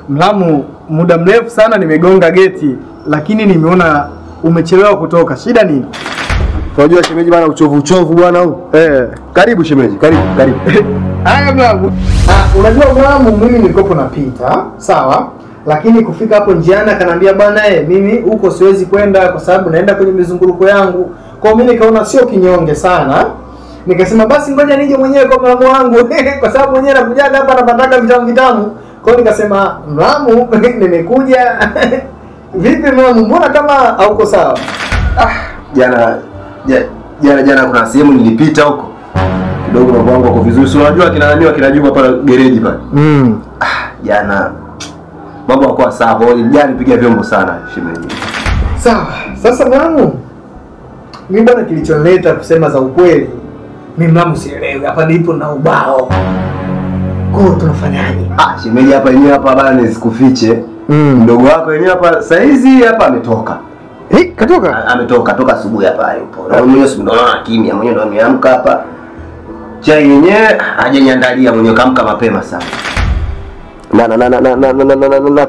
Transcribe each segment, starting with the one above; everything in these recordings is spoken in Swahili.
Mlamu, muda mrefu sana nimegonga geti, lakini nimeona umechelewa kutoka. Shida nini? Unajua shemeji bwana, uchovu bwana huu. Karibu shemeji, karibu. Haya Mlamu. Unajua Mlamu, mimi nilikopo napita, sawa? Lakini kufika hapo njiani akaniambia bwana mimi huko siwezi kwenda kwa sababu naenda kwenye mizunguruko yangu. Kwa mimi nikaona sio kinyonge sana. Nikasema basi ngoja nije mwenyewe kwa Mlamu wangu kwa sababu mwenyewe nakujaga hapa napataka vitamu. Kwa hiyo nikasema Mlamu nimekuja. Vipi Mlamu, mbona kama hauko sawa? Jana kuna sehemu nilipita huko. Kidogo mambo yangu yako vizuri. Unajua kina nani kina Juma pale gereji pale. Jana mambo yako sawa. Jana nipiga vyombo sana shemeji. Sawa. Sasa Mlamu, mimi bwana kilichonileta kusema za ukweli, mimi Mlamu sielewi. Hapa nipo na ubao. Kwa tunafanyaje? Shemeji hapa yenyewe hapa bana nisikufiche. Mdogo wako yenyewe hapa saizi hapa ametoka. Katoka? Ametoka toka asubuhi hapa yupo. Na mwenyewe si unaona kimya, mwenyewe ndo ameamka hapa. Chai yenyewe hajaniandalia, mwenyewe kaamka mapema sana. Na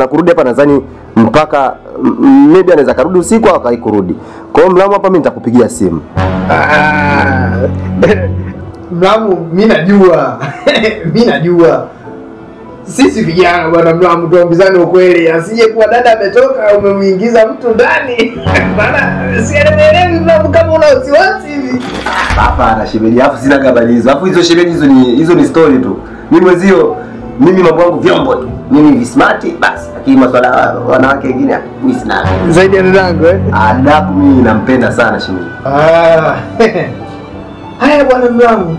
kurudi hapa nadhani mpaka maybe anaweza karudi usiku au kaikurudi. Kwa hiyo Mlamu hapa mimi nitakupigia simu. Mlamu, mimi najua. Sisi vijana bwana Mlamu tuambizane ukweli, asije kuwa dada ametoka umemuingiza mtu ndani. Bana sielewi Mlamu kama una wasiwasi hivi. Hapana shemeji, afu sina habari hizo. Afu hizo shemeji hizo ni story tu. Mimi mimi mambo yangu vyombo tu. Mimi ni smart basi. Lakini masuala wanawake wengine mimi sina. Zaidi ya dadangu Adabu mimi nampenda sana shemeji. Haya bwana Mlamu.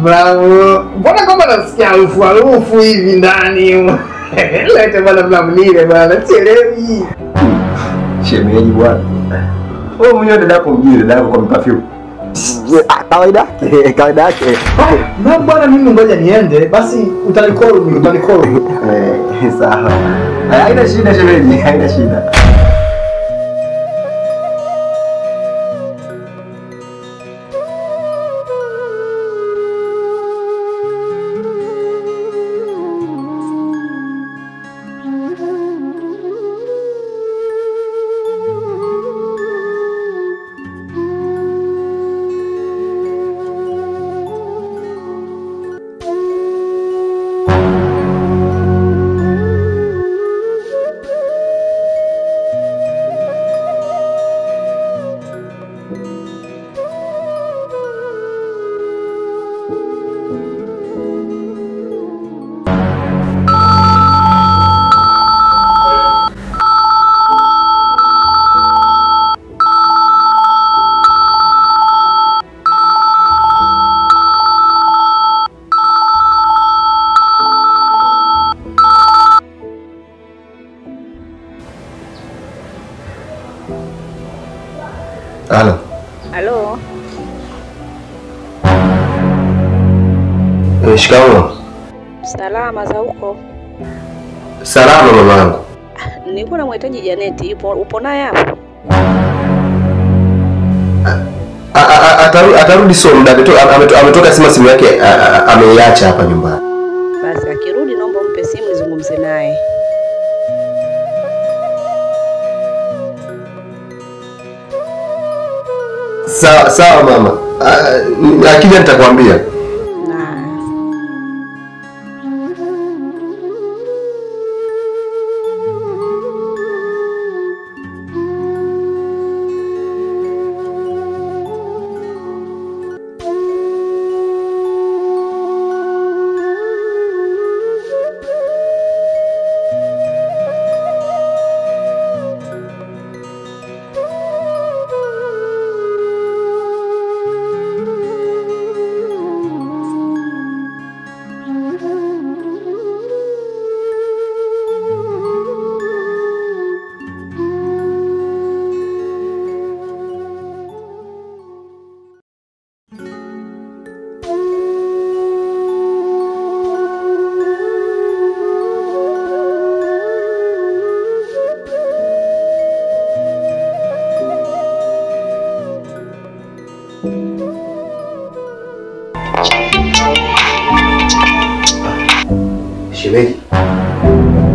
Mlamu, mbona kama nasikia harufu hivi ndani? Lete bwana Mlamu nile bwana, sielewi. Shemeji bwana. Wewe mwenyewe dadako mjini, dadako kwa perfume. Kawaida yake. Mlamu bwana, mimi ngoja niende, basi utanicall mimi. Sawa. Haina shida shemeji, haina shida. Halo. Shikamoo. Salama za huko? Salama mamangu. Nilikuwa namhitaji Janeti, upo naye hapo? Atarudi soon, ametoka simu yake ameiacha hapa nyumbani. Basi akirudi naomba umpe simu nizungumze naye. Sawa mama. Akija nitakwambia. Shemeji.